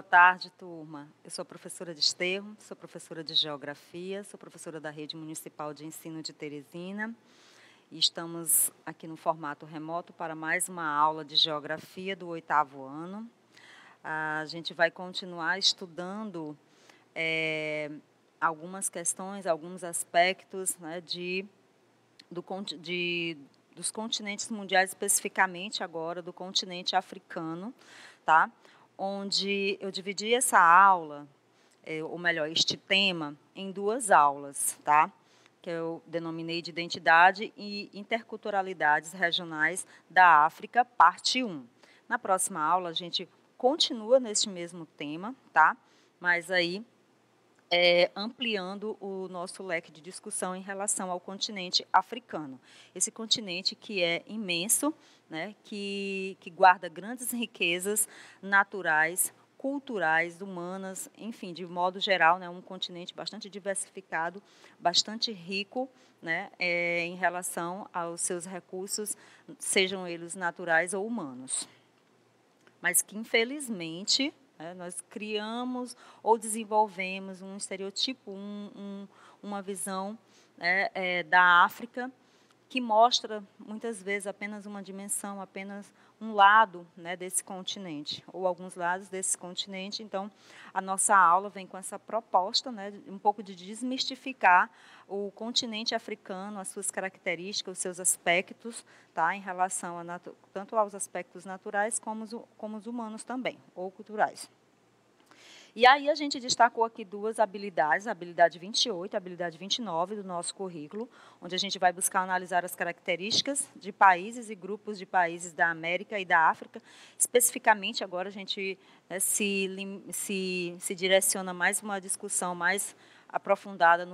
tarde, turma. Eu sou a professora de Desterro, sou professora de Geografia, sou professora da Rede Municipal de Ensino de Teresina e estamos aqui no formato remoto para mais uma aula de Geografia do 8º ano. A gente vai continuar estudando algumas questões, alguns aspectos, né, dos continentes mundiais, especificamente agora do continente africano, tá? Onde eu dividi essa aula, ou melhor, este tema, em 2 aulas, tá? Que eu denominei de Identidade e Interculturalidades Regionais da África, parte 1. Na próxima aula, a gente continua neste mesmo tema, tá? Mas aí ampliando o nosso leque de discussão em relação ao continente africano. Esse continente que é imenso, né, que guarda grandes riquezas naturais, culturais, humanas, enfim, de modo geral, né, um continente bastante diversificado, bastante rico, né, em relação aos seus recursos, sejam eles naturais ou humanos. Mas que, infelizmente, nós criamos ou desenvolvemos um estereotipo, uma visão da África que mostra, muitas vezes, apenas uma dimensão, apenas um lado, né, desse continente, ou alguns lados desse continente. Então, a nossa aula vem com essa proposta, né, um pouco de desmistificar o continente africano, as suas características, os seus aspectos, tá, em relação tanto aos aspectos naturais como os humanos também, ou culturais. E aí a gente destacou aqui 2 habilidades, a habilidade 28 e a habilidade 29 do nosso currículo, onde a gente vai buscar analisar as características de países e grupos de países da América e da África. Especificamente, agora a gente se direciona mais uma discussão mais aprofundada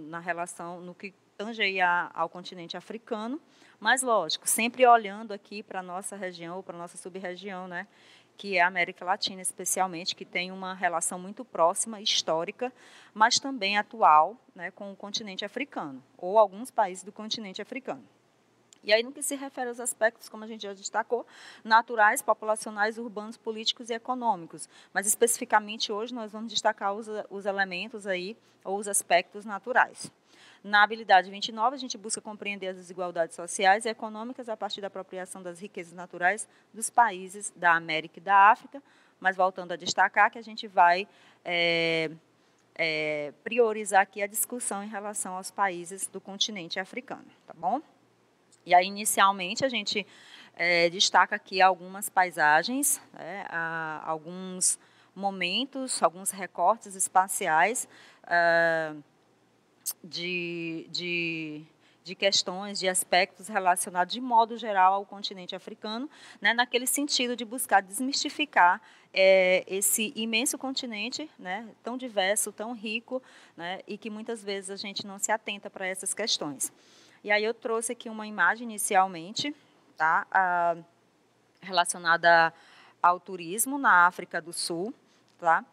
na relação, no que tange aí ao continente africano, mas, lógico, sempre olhando aqui para a nossa região, ou para a nossa sub-região, né, que é a América Latina, especialmente, que tem uma relação muito próxima, histórica, mas também atual, né, com o continente africano, ou alguns países do continente africano. E aí, no que se refere aos aspectos, como a gente já destacou, naturais, populacionais, urbanos, políticos e econômicos. Mas, especificamente, hoje, nós vamos destacar os elementos aí, ou os aspectos naturais. Na habilidade 29, a gente busca compreender as desigualdades sociais e econômicas a partir da apropriação das riquezas naturais dos países da América e da África, mas voltando a destacar que a gente vai priorizar aqui a discussão em relação aos países do continente africano, tá bom? E aí, inicialmente, a gente destaca aqui algumas paisagens, alguns momentos, alguns recortes espaciais de questões, de aspectos relacionados, de modo geral, ao continente africano, né, naquele sentido de buscar desmistificar esse imenso continente, né, tão diverso, tão rico, né, e que muitas vezes a gente não se atenta para essas questões. E aí eu trouxe aqui uma imagem inicialmente, tá, relacionada ao turismo na África do Sul, tá,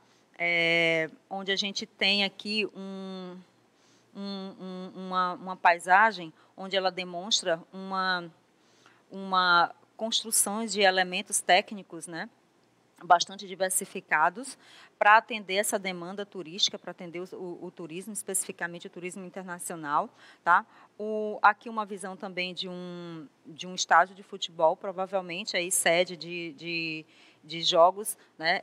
onde a gente tem aqui uma paisagem onde ela demonstra uma construção de elementos técnicos, né, bastante diversificados para atender essa demanda turística, para atender o turismo, especificamente o turismo internacional, tá? Aqui uma visão também de um estádio de futebol, provavelmente aí sede de jogos, né,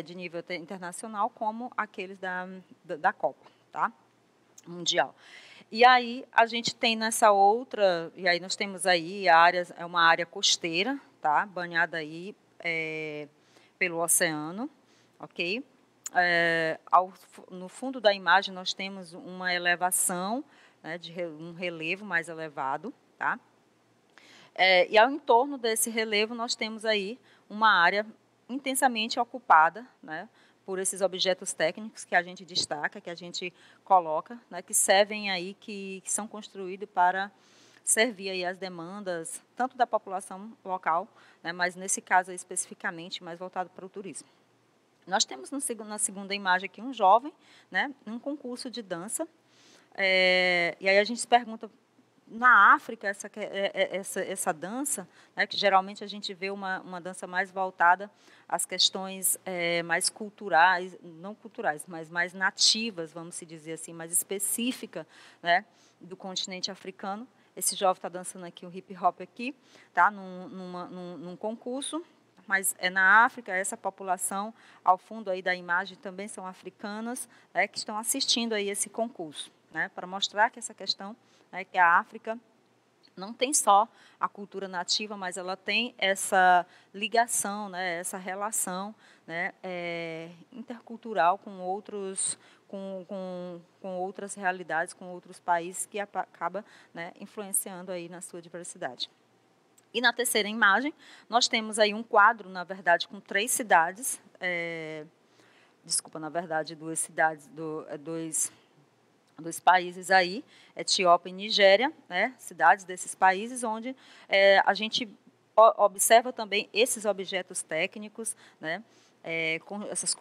de nível internacional, como aqueles da Copa, tá? Mundial. E aí a gente tem nessa outra, e aí nós temos aí uma área costeira, tá? Banhada aí pelo oceano, ok? No fundo da imagem nós temos uma elevação, né, um relevo mais elevado, tá? E ao entorno desse relevo nós temos aí uma área intensamente ocupada, né, por esses objetos técnicos que a gente destaca, que a gente coloca, né, que servem aí, que são construídos para servir aí as demandas, tanto da população local, né, mas nesse caso especificamente mais voltado para o turismo. Nós temos na segunda imagem aqui um jovem, né, num concurso de dança, e aí a gente se pergunta na África, essa dança, né, que geralmente a gente vê uma dança mais voltada às questões mais culturais, não culturais, mas mais nativas, vamos se dizer assim, mais específica, né, do continente africano. Esse jovem está dançando aqui o hip hop aqui, tá, num concurso, mas é na África. Essa população, ao fundo aí da imagem, também são africanas, né, que estão assistindo aí esse concurso, né, para mostrar que essa questão, né, que a África não tem só a cultura nativa, mas ela tem essa ligação, né, essa relação, né, intercultural com outros, com outras realidades, com outros países, que acaba, né, influenciando aí na sua diversidade. E na terceira imagem, nós temos aí um quadro, na verdade, com 3 cidades, desculpa, na verdade, 2 cidades, dois países aí, Etiópia e Nigéria, né, cidades desses países, onde a gente observa também esses objetos técnicos, né,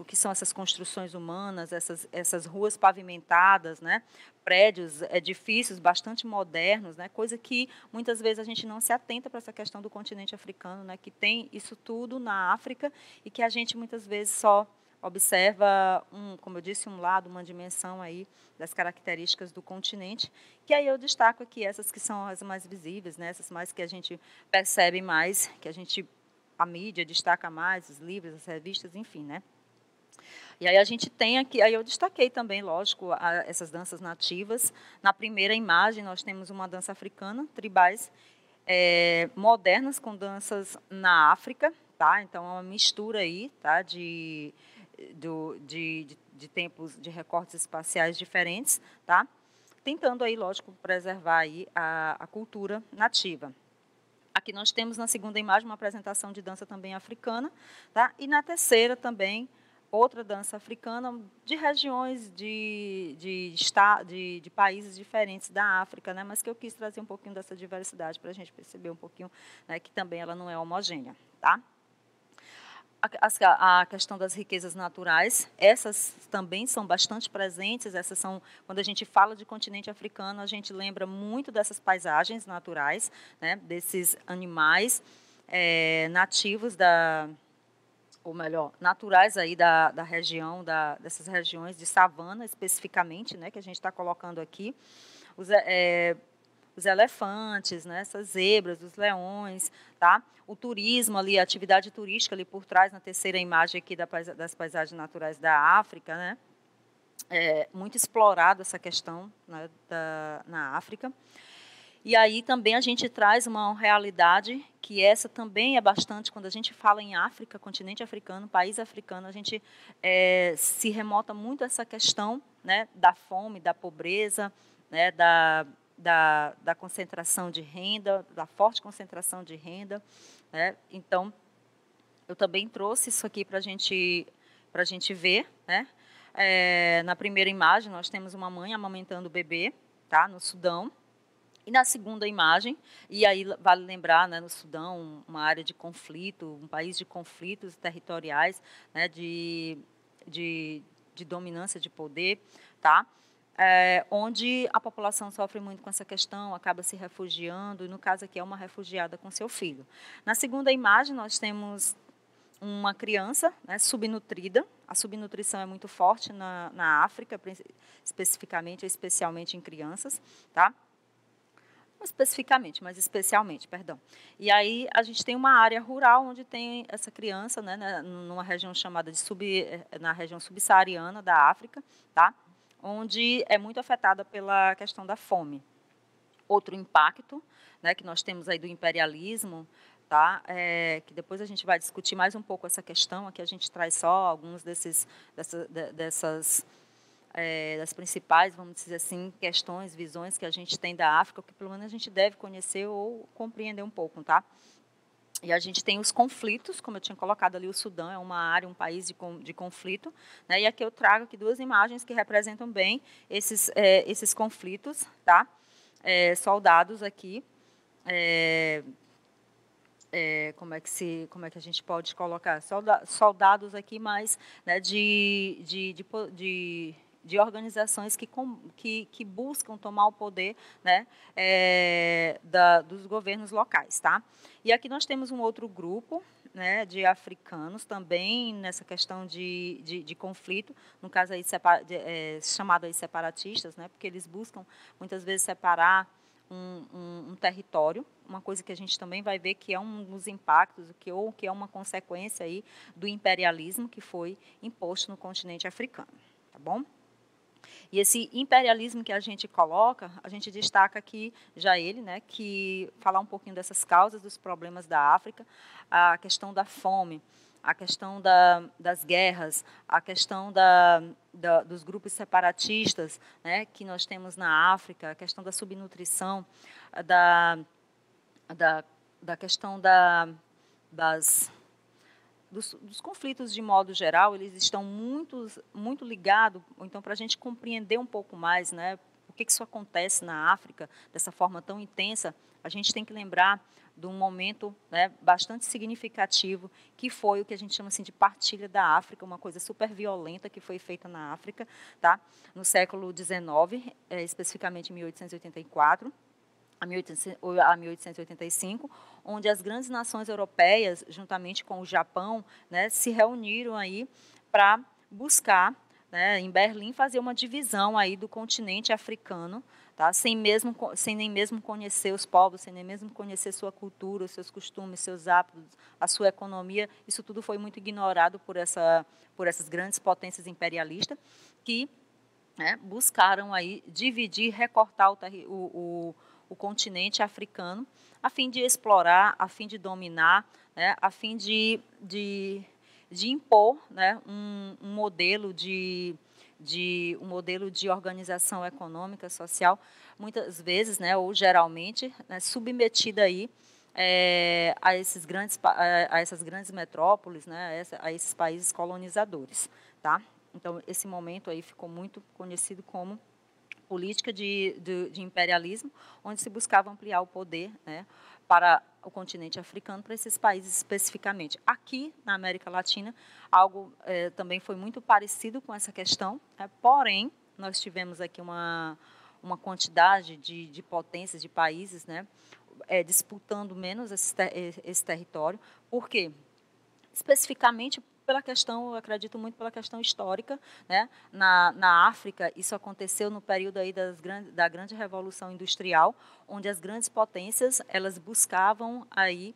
que são essas construções humanas, essas ruas pavimentadas, né, prédios, edifícios bastante modernos, né, coisa que muitas vezes a gente não se atenta para essa questão do continente africano, né, que tem isso tudo na África e que a gente muitas vezes só observa, como eu disse, um lado, uma dimensão aí das características do continente, que aí eu destaco aqui essas que são as mais visíveis, né, essas mais que a gente percebe mais, que a mídia destaca mais, os livros, as revistas, enfim, né. E aí a gente tem aqui, aí eu destaquei também, lógico, essas danças nativas. Na primeira imagem nós temos uma dança africana, tribais, modernas com danças na África, tá? Então é uma mistura aí, tá? De tempos, de recortes espaciais diferentes, tá? Tentando aí, lógico, preservar aí a cultura nativa. Aqui nós temos na segunda imagem uma apresentação de dança também africana, tá? E na terceira também outra dança africana de regiões de países diferentes da África, né? Mas que eu quis trazer um pouquinho dessa diversidade para a gente perceber um pouquinho, né, que também ela não é homogênea, tá? A questão das riquezas naturais, essas também são bastante presentes. Essas são, quando a gente fala de continente africano, a gente lembra muito dessas paisagens naturais, né, desses animais nativos ou melhor, naturais aí da região, dessas regiões de savana especificamente, né, que a gente está colocando aqui. Os elefantes, né, essas zebras, os leões, tá? O turismo ali, a atividade turística ali por trás, na terceira imagem aqui das paisagens naturais da África, né? Muito explorado essa questão, né, na África. E aí também a gente traz uma realidade que essa também é bastante, quando a gente fala em África, continente africano, país africano, a gente se remota muito a essa questão, né, da fome, da pobreza, né, da concentração de renda, da forte concentração de renda, né? Então, eu também trouxe isso aqui para a gente ver, né? Na primeira imagem, nós temos uma mãe amamentando o bebê, tá? No Sudão. E na segunda imagem, e aí vale lembrar, né, no Sudão, uma área de conflito, um país de conflitos territoriais, né, de dominância de poder, tá? Onde a população sofre muito com essa questão, acaba se refugiando, e no caso aqui é uma refugiada com seu filho. Na segunda imagem, nós temos uma criança, né, subnutrida. A subnutrição é muito forte na África, especificamente, especialmente em crianças, tá? Não especificamente, mas especialmente, perdão. E aí a gente tem uma área rural onde tem essa criança, né, numa região chamada na região subsaariana da África, tá? Onde é muito afetada pela questão da fome. Outro impacto, né, que nós temos aí do imperialismo, tá? Que depois a gente vai discutir mais um pouco essa questão. Aqui a gente traz só alguns das principais, vamos dizer assim, questões, visões que a gente tem da África, que pelo menos a gente deve conhecer ou compreender um pouco, tá? E a gente tem os conflitos, como eu tinha colocado ali, o Sudão é uma área, um país de conflito, né? E aqui eu trago aqui 2 imagens que representam bem esses conflitos, tá? Soldados aqui, como é que a gente pode colocar? Soldados aqui, mas, né, de organizações que buscam tomar o poder, né, dos governos locais. Tá? E aqui nós temos um outro grupo, né, de africanos também nessa questão de conflito, no caso aí chamado aí separatistas, né, porque eles buscam muitas vezes separar um território, uma coisa que a gente também vai ver que é um dos impactos, que é uma consequência aí do imperialismo que foi imposto no continente africano, tá bom? E esse imperialismo que a gente coloca, a gente destaca aqui já ele, né, que falar um pouquinho dessas causas, dos problemas da África, a questão da fome, a questão das guerras, a questão dos grupos separatistas, né, que nós temos na África, a questão da subnutrição, da questão dos conflitos de modo geral, eles estão muito ligados, então para a gente compreender um pouco mais, né, por que isso acontece na África dessa forma tão intensa, a gente tem que lembrar de um momento, né, bastante significativo, que foi o que a gente chama assim, de partilha da África, uma coisa super violenta que foi feita na África, tá, no século XIX, especificamente em 1884, a 1885, onde as grandes nações europeias, juntamente com o Japão, né, se reuniram aí para buscar, né, em Berlim, fazer uma divisão aí do continente africano, tá, sem nem mesmo conhecer os povos, sem nem mesmo conhecer sua cultura, os seus costumes, seus hábitos, a sua economia. Isso tudo foi muito ignorado por essas grandes potências imperialistas que, né, buscaram aí dividir, recortar o continente africano, a fim de explorar, a fim de dominar, né, a fim de impor, né, um modelo de organização econômica, social, muitas vezes, né, ou geralmente, né, submetida aí a essas grandes metrópoles, né, a esses países colonizadores, tá? Então esse momento aí ficou muito conhecido como política de imperialismo, onde se buscava ampliar o poder, né, para o continente africano, para esses países especificamente. Aqui, na América Latina, algo também foi muito parecido com essa questão, né, porém, nós tivemos aqui uma quantidade de potências, de países, né, disputando menos esse território. Por quê? Especificamente pela questão, eu acredito muito pela questão histórica, né? Na África, isso aconteceu no período aí da grande revolução industrial, onde as grandes potências elas buscavam aí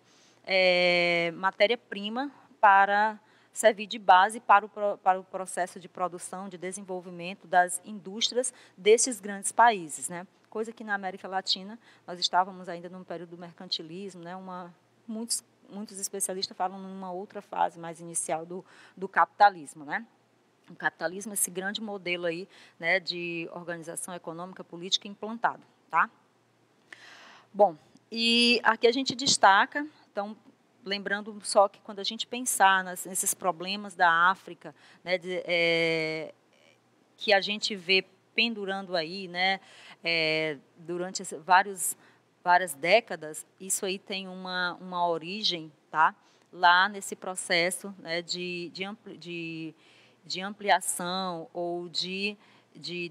matéria-prima para servir de base para o processo de produção, de desenvolvimento das indústrias desses grandes países, né? Coisa que na América Latina nós estávamos ainda num período do mercantilismo, né? Muitos especialistas falam numa outra fase mais inicial do capitalismo, né? O capitalismo é esse grande modelo aí, né, de organização econômica, política implantado, tá? Bom, e aqui a gente destaca, então, lembrando só que quando a gente pensar nesses problemas da África, né, que a gente vê pendurando aí, né, durante várias décadas, isso aí tem uma origem, tá? Lá nesse processo, né, de ampliação ou de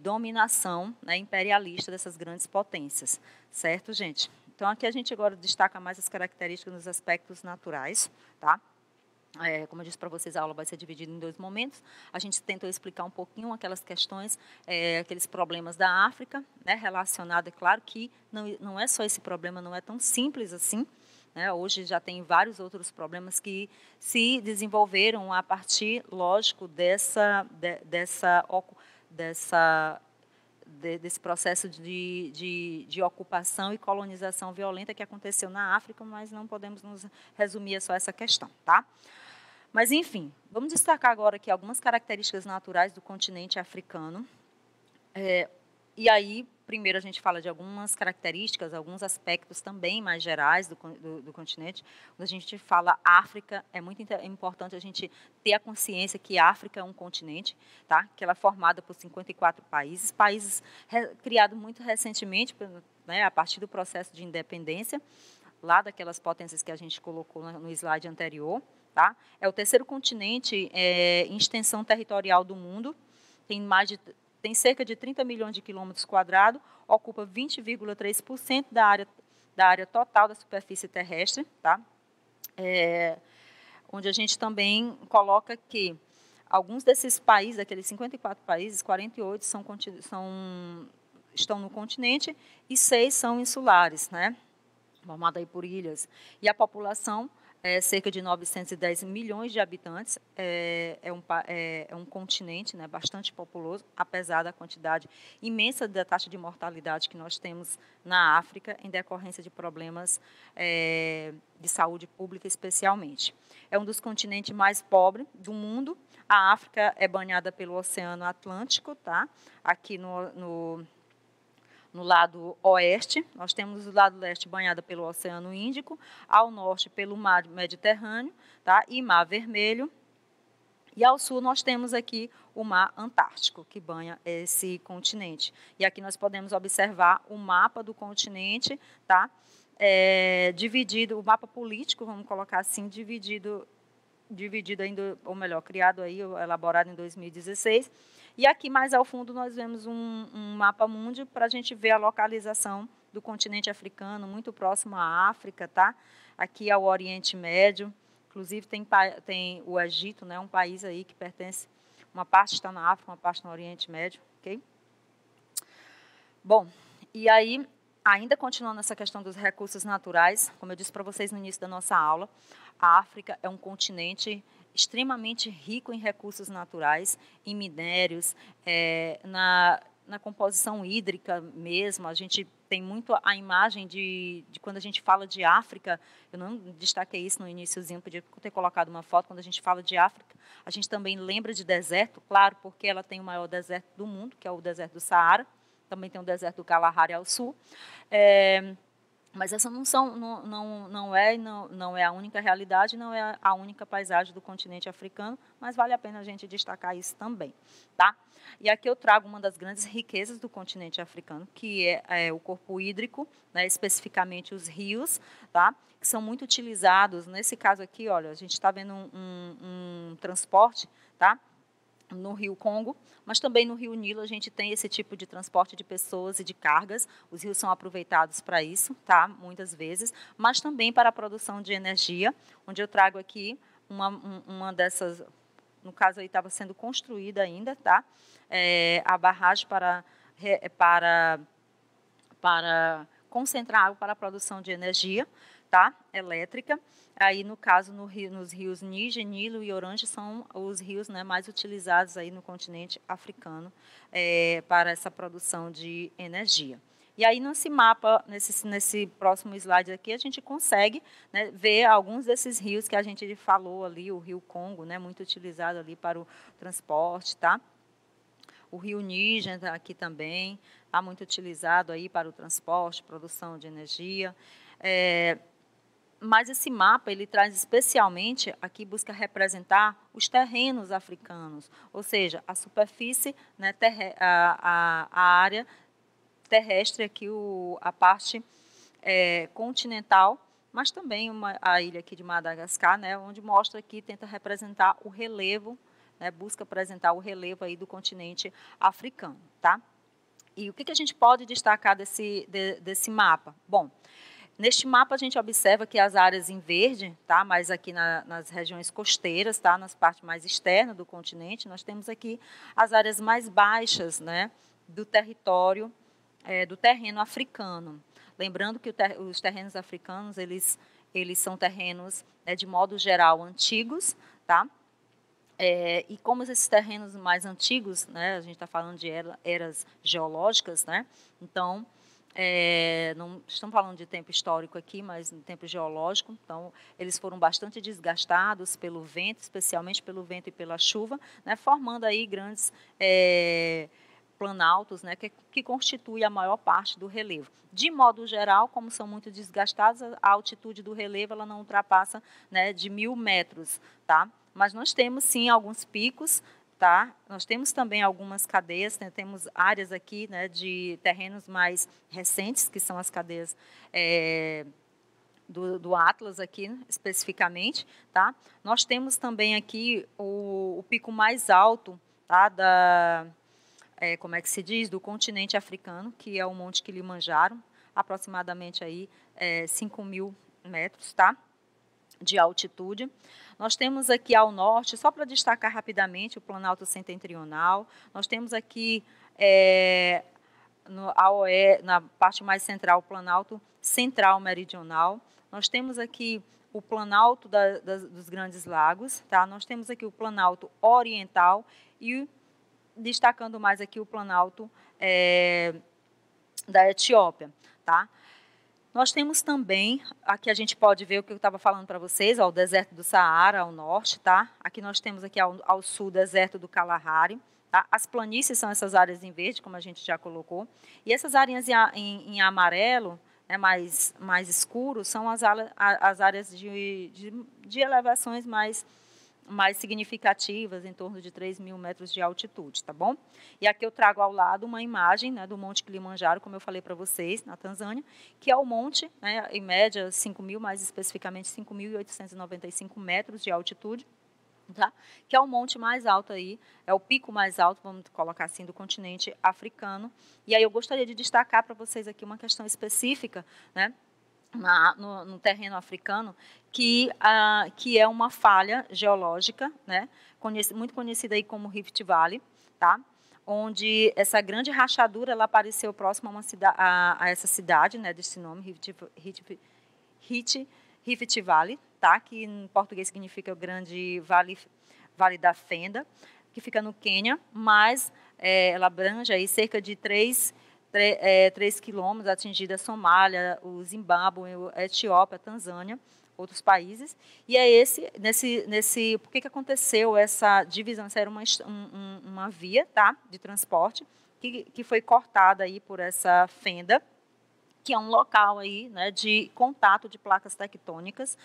dominação, né, imperialista dessas grandes potências, certo, gente? Então, aqui a gente agora destaca mais as características nos aspectos naturais, tá? Como eu disse para vocês, a aula vai ser dividida em 2 momentos. A gente tentou explicar um pouquinho aquelas questões, aqueles problemas da África, né, relacionado, é claro que não é só esse problema, não é tão simples assim, né, hoje já tem vários outros problemas que se desenvolveram a partir, lógico, desse processo de ocupação e colonização violenta que aconteceu na África, mas não podemos nos resumir a só essa questão, tá? Mas, enfim, vamos destacar agora aqui algumas características naturais do continente africano. E aí, primeiro a gente fala de algumas características, alguns aspectos também mais gerais do continente. Quando a gente fala África, é muito importante a gente ter a consciência que a África é um continente, tá? Que ela é formada por 54 países criados muito recentemente, né, a partir do processo de independência, lá daquelas potências que a gente colocou no slide anterior. Tá? É o terceiro continente em extensão territorial do mundo, tem mais de tem cerca de 30 milhões de quilômetros quadrados, ocupa 20,3% da área total da superfície terrestre, tá? Onde a gente também coloca que alguns desses países, daqueles 54 países, 48 estão no continente e 6 são insulares, né? Formado aí por ilhas. E a população é cerca de 910 milhões de habitantes, é um continente, né, bastante populoso, apesar da quantidade imensa da taxa de mortalidade que nós temos na África, em decorrência de problemas de saúde pública, especialmente. É um dos continentes mais pobres do mundo. A África é banhada pelo Oceano Atlântico, tá? Aqui no lado oeste, nós temos o lado leste banhado pelo Oceano Índico, ao norte pelo Mar Mediterrâneo, tá? E Mar Vermelho, e ao sul nós temos aqui o Mar Antártico, que banha esse continente. E aqui nós podemos observar o mapa do continente, tá? Dividido, o mapa político, vamos colocar assim, dividido ainda, ou melhor, criado aí, elaborado em 2016. E aqui mais ao fundo nós vemos um mapa mundi para a gente ver a localização do continente africano, muito próximo à África, tá? Aqui ao Oriente Médio, inclusive tem o Egito, né, um país aí que pertence, uma parte está na África, uma parte no Oriente Médio, ok? Bom, e aí, ainda continuando essa questão dos recursos naturais, como eu disse para vocês no início da nossa aula, a África é um continente extremamente rico em recursos naturais, em minérios, na composição hídrica mesmo. A gente tem muito a imagem de quando a gente fala de África, eu não destaquei isso no iniciozinho, podia ter colocado uma foto, quando a gente fala de África, a gente também lembra de deserto, claro, porque ela tem o maior deserto do mundo, que é o deserto do Saara, também tem o deserto do Kalahari ao sul, mas essa não é a única realidade, não é a única paisagem do continente africano, mas vale a pena a gente destacar isso também, tá? E aqui eu trago uma das grandes riquezas do continente africano, que é o corpo hídrico, né, especificamente os rios, tá? Que são muito utilizados. Nesse caso aqui, olha, a gente está vendo um transporte, tá? No Rio Congo, mas também no Rio Nilo a gente tem esse tipo de transporte de pessoas e de cargas. Os rios são aproveitados para isso, tá? Muitas vezes, mas também para a produção de energia, onde eu trago aqui uma dessas, no caso aí estava sendo construída ainda, tá? A barragem para concentrar água para a produção de energia, tá? Elétrica. Aí, no caso, nos rios Níger, Nilo e Orange são os rios, né, mais utilizados aí no continente africano para essa produção de energia. E aí, nesse mapa, nesse próximo slide aqui, a gente consegue, né, ver alguns desses rios que a gente falou ali, o rio Congo, né, muito utilizado ali para o transporte, tá? O rio Níger tá aqui também, está muito utilizado aí para o transporte, produção de energia. Mas esse mapa, ele traz especialmente, aqui busca representar os terrenos africanos, ou seja, a superfície, né, a área terrestre, aqui a parte continental, mas também a ilha aqui de Madagascar, né, onde mostra aqui, tenta representar o relevo, né, busca apresentar o relevo aí do continente africano, tá? E o que a gente pode destacar desse mapa? Bom, neste mapa a gente observa que as áreas em verde, tá, mas aqui nas regiões costeiras, tá, nas partes mais externas do continente, nós temos aqui as áreas mais baixas, né, do território, do terreno africano. Lembrando que os terrenos africanos, eles são terrenos, né, de modo geral, antigos, tá? E como esses terrenos mais antigos, né, a gente está falando de eras geológicas, né, então, não estamos falando de tempo histórico aqui, mas no tempo geológico, então, eles foram bastante desgastados pelo vento, especialmente pelo vento e pela chuva, né, formando aí grandes planaltos, né, que constituem a maior parte do relevo. De modo geral, como são muito desgastados, a altitude do relevo ela não ultrapassa, né, de 1.000 metros, tá? Mas nós temos, sim, alguns picos, tá? Nós temos também algumas cadeias, né? Temos áreas aqui, né, de terrenos mais recentes, que são as cadeias do Atlas aqui, especificamente, tá? Nós temos também aqui o pico mais alto, tá, como é que se diz, do continente africano, que é o Monte Kilimanjaro, aproximadamente aí 5.000 metros, tá? De altitude. Nós temos aqui ao norte, só para destacar rapidamente, o Planalto Setentrional. Nós temos aqui na parte mais central, o Planalto Central Meridional. Nós temos aqui o Planalto dos Grandes Lagos, tá? Nós temos aqui o Planalto Oriental e, destacando mais aqui, o Planalto da Etiópia, tá? Nós temos também, aqui a gente pode ver o que eu estava falando para vocês, ó, o deserto do Saara ao norte, tá? Aqui nós temos aqui ao sul o deserto do Kalahari, tá? As planícies são essas áreas em verde, como a gente já colocou, e essas áreas em amarelo, né, mais escuro, são as áreas de elevações mais significativas, em torno de 3.000 metros de altitude, tá bom? E aqui eu trago ao lado uma imagem, né, do Monte Kilimanjaro, como eu falei para vocês, na Tanzânia, que é o monte, né, em média 5.000, mais especificamente 5.895 metros de altitude, tá? Que é o monte mais alto aí, é o pico mais alto, vamos colocar assim, do continente africano. E aí eu gostaria de destacar para vocês aqui uma questão específica, né, no terreno africano, que é uma falha geológica, né, muito conhecida aí como Rift Valley, tá? Onde essa grande rachadura ela apareceu próximo a essa cidade, né, desse nome, Rift Valley, tá? Que em português significa o grande vale da Fenda, que fica no Quênia, mas ela abrange aí cerca de 3 quilômetros, atingida a Somália, o Zimbábue, a Etiópia, a Tanzânia, outros países. E é por que aconteceu essa divisão? Essa era uma via, tá, de transporte que foi cortada aí por essa fenda, que é um local aí, né, de contato de placas tectônicas,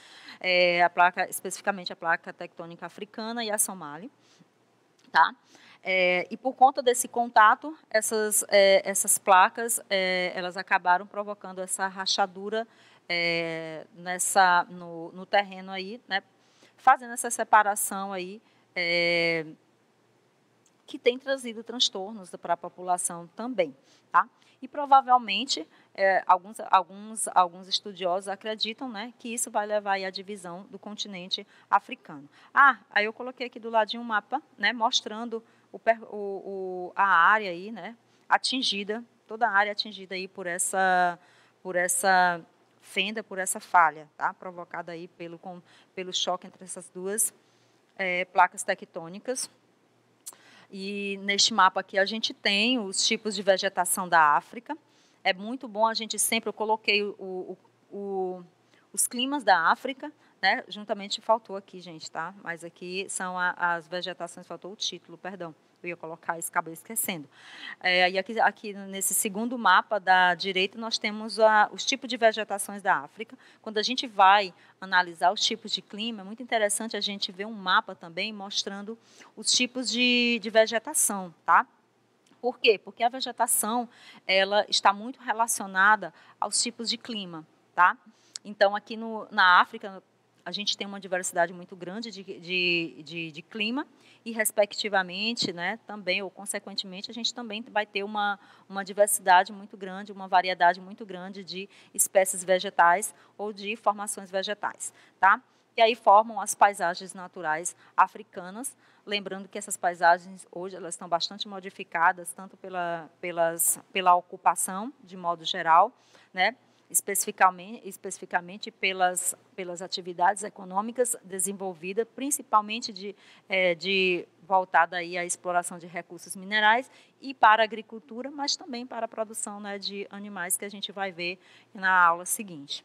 especificamente a placa tectônica africana e a Somália, tá? E por conta desse contato, essas placas elas acabaram provocando essa rachadura no terreno aí, né, fazendo essa separação aí, que tem trazido transtornos para a população também, tá? E provavelmente alguns estudiosos acreditam, né, que isso vai levar aí à divisão do continente africano. Aí eu coloquei aqui do ladinho um mapa, né, mostrando a área aí, né, atingida, toda a área atingida aí por essa fenda, por essa falha, tá, provocada aí pelo choque entre essas duas placas tectônicas. E neste mapa aqui a gente tem os tipos de vegetação da África. É muito bom, eu coloquei os climas da África, né? Juntamente, faltou aqui, gente, tá? Mas aqui são as vegetações, faltou o título, perdão. Eu ia colocar isso, acabei esquecendo. E aqui nesse segundo mapa da direita, nós temos os tipos de vegetações da África. Quando a gente vai analisar os tipos de clima, é muito interessante a gente ver um mapa também mostrando os tipos de vegetação, tá? Por quê? Porque a vegetação ela está muito relacionada aos tipos de clima, tá? Então, aqui na África, a gente tem uma diversidade muito grande de clima e, respectivamente, né, também, ou consequentemente, a gente também vai ter uma diversidade muito grande, uma variedade muito grande de espécies vegetais ou de formações vegetais, tá? E aí formam as paisagens naturais africanas, lembrando que essas paisagens hoje elas estão bastante modificadas, tanto pela ocupação, de modo geral, né, especificamente pelas atividades econômicas desenvolvidas, principalmente voltada aí à exploração de recursos minerais e para a agricultura, mas também para a produção, né, de animais, que a gente vai ver na aula seguinte.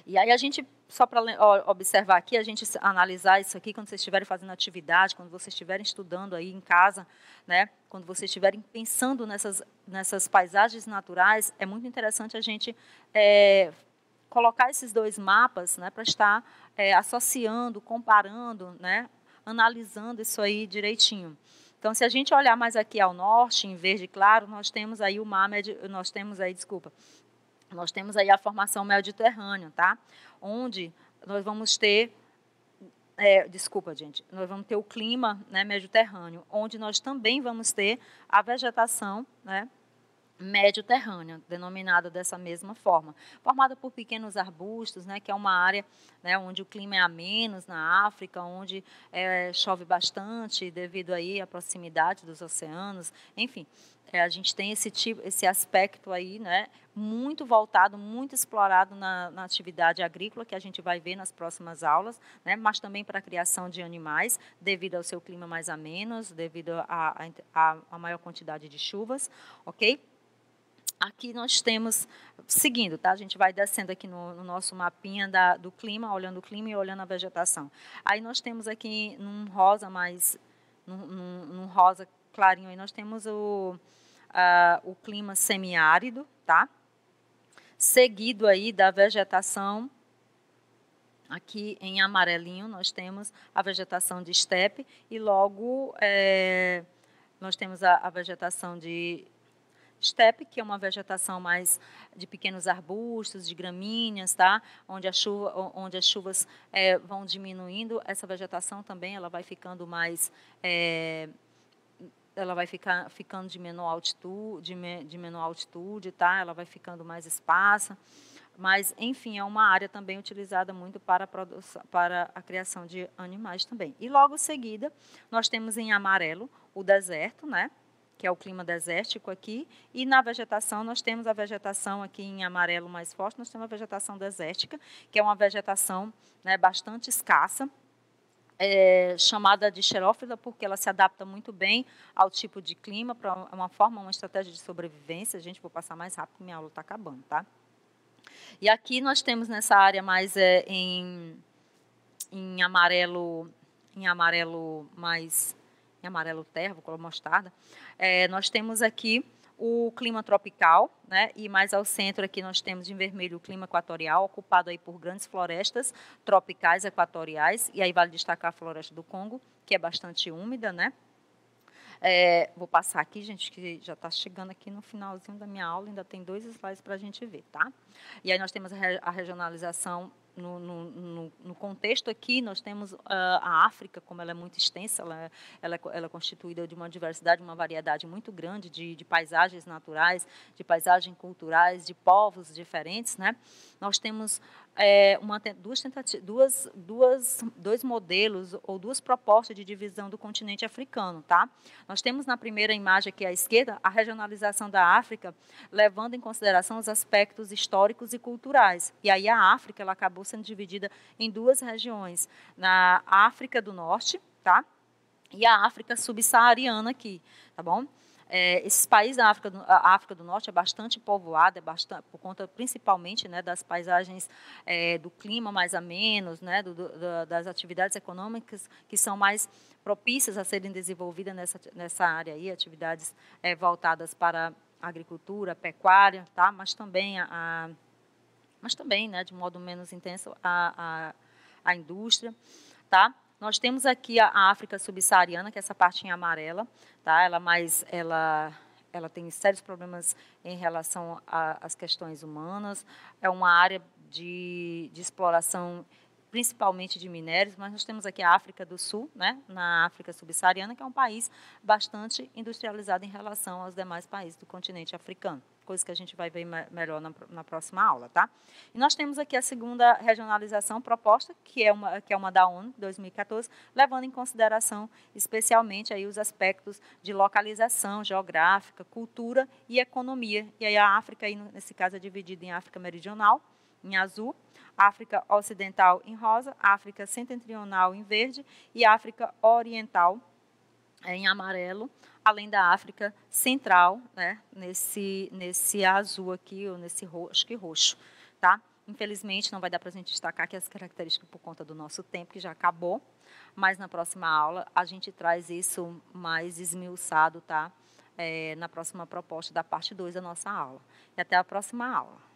E aí a gente, só para observar aqui, a gente analisar isso aqui quando vocês estiverem fazendo atividade, quando vocês estiverem estudando aí em casa, né, quando vocês estiverem pensando nessas paisagens naturais, é muito interessante a gente colocar esses dois mapas, né, para estar associando, comparando, né, analisando isso aí direitinho. Então, se a gente olhar mais aqui ao norte, em verde claro, nós temos aí nós temos aí a formação mediterrânea, tá? Onde nós vamos ter desculpa, gente, nós vamos ter o clima, né, mediterrâneo, onde nós também vamos ter a vegetação, né, médio-terrânea, denominada dessa mesma forma, formada por pequenos arbustos, né, que é uma área, né, onde o clima é ameno na África, onde chove bastante devido aí à proximidade dos oceanos, enfim, a gente tem esse aspecto aí, né, muito voltado, muito explorado na atividade agrícola, que a gente vai ver nas próximas aulas, né, mas também para a criação de animais, devido ao seu clima mais ameno, devido à maior quantidade de chuvas, ok? Aqui nós temos, seguindo, tá? A gente vai descendo aqui no nosso mapinha do clima, olhando o clima e olhando a vegetação. Aí nós temos aqui num rosa num rosa clarinho, aí nós temos o clima semiárido, tá? Seguido aí da vegetação, aqui em amarelinho nós temos a vegetação de estepe e logo nós temos a vegetação de estepe, que é uma vegetação mais de pequenos arbustos, de gramíneas, tá? Onde as chuvas vão diminuindo, essa vegetação também ela vai ficando mais, ela vai ficando de menor altitude, tá? Ela vai ficando mais esparsa, mas enfim é uma área também utilizada muito para a criação de animais também. E logo em seguida nós temos em amarelo o deserto, né? Que é o clima desértico aqui, e na vegetação nós temos a vegetação aqui em amarelo mais forte, nós temos a vegetação desértica, que é uma vegetação, né, bastante escassa, chamada de xerófila, porque ela se adapta muito bem ao tipo de clima, para uma estratégia de sobrevivência. Gente, vou passar mais rápido, minha aula está acabando, tá? E aqui nós temos nessa área mais em amarelo terra, vou colocar mostarda, nós temos aqui o clima tropical, né, e mais ao centro aqui nós temos em vermelho o clima equatorial, ocupado aí por grandes florestas tropicais equatoriais, e aí vale destacar a floresta do Congo, que é bastante úmida, né. Vou passar aqui, gente, que já está chegando aqui no finalzinho da minha aula, ainda tem 2 slides para a gente ver, tá? E aí nós temos a regionalização. No contexto aqui, nós temos a África, como ela é muito extensa, ela é constituída de uma diversidade, uma variedade muito grande de paisagens naturais, de paisagens culturais, de povos diferentes, né? Nós temos dois modelos ou 2 propostas de divisão do continente africano, tá? Nós temos na primeira imagem aqui à esquerda a regionalização da África, levando em consideração os aspectos históricos e culturais. E aí a África ela acabou sendo dividida em 2 regiões, na África do Norte, tá? E a África subsaariana aqui, tá bom? Esses países da África do Norte é bastante povoada, por conta principalmente, né, das paisagens, do clima mais amenos, né, das atividades econômicas que são mais propícias a serem desenvolvidas nessa área aí, atividades voltadas para a agricultura, pecuária, tá? Mas também né, de modo menos intenso a indústria, tá? Nós temos aqui a África subsaariana, que é essa parte em amarela, tá? Ela tem sérios problemas em relação às questões humanas, é uma área de exploração principalmente de minérios, mas nós temos aqui a África do Sul, né, na África subsaariana, que é um país bastante industrializado em relação aos demais países do continente africano, coisa que a gente vai ver melhor na próxima aula, tá? E nós temos aqui a segunda regionalização proposta, que é uma da ONU, 2014, levando em consideração especialmente aí os aspectos de localização geográfica, cultura e economia. E aí a África, aí, nesse caso, é dividida em África Meridional, em azul, África Ocidental em rosa, África Setentrional em verde e África Oriental em amarelo, além da África Central, né, nesse azul aqui, ou nesse acho que roxo, tá? Infelizmente, não vai dar para a gente destacar aqui as características por conta do nosso tempo, que já acabou, mas na próxima aula a gente traz isso mais esmiuçado, tá? Na próxima proposta da parte 2 da nossa aula. E até a próxima aula.